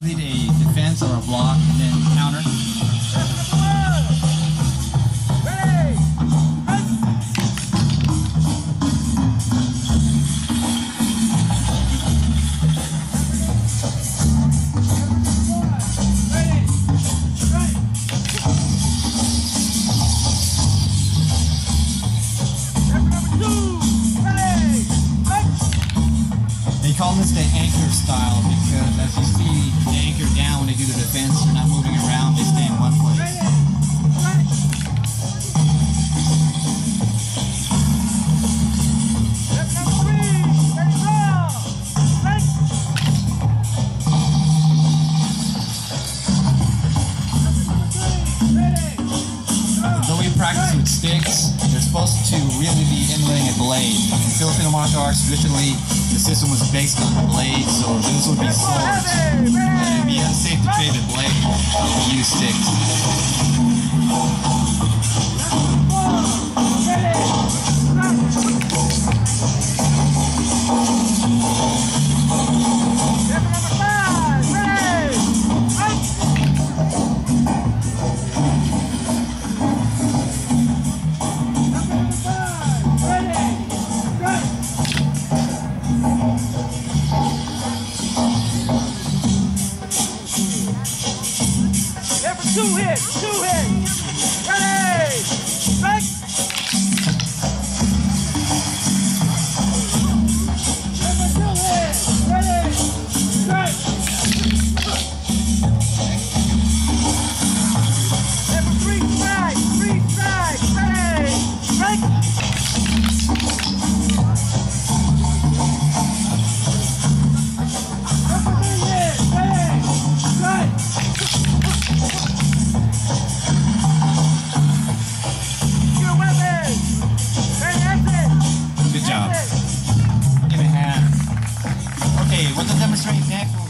Lead a defense or a block and then counter. They call this the anchor style because as you see the anchor down when they do the defense, they're not moving around, they stay in one place. Though we practice with sticks, they're supposed to really be emulating a blade. In Filipino martial arts, traditionally, the system was based on the blade, so this would be swords. And it would be unsafe to trade a blade if you use sticks. Two hits! Ready! Strike! Two hits! Ready! Strike! Three strikes! Ready! Strike! Good job. Give me a hand. Okay, we're going to demonstrate next.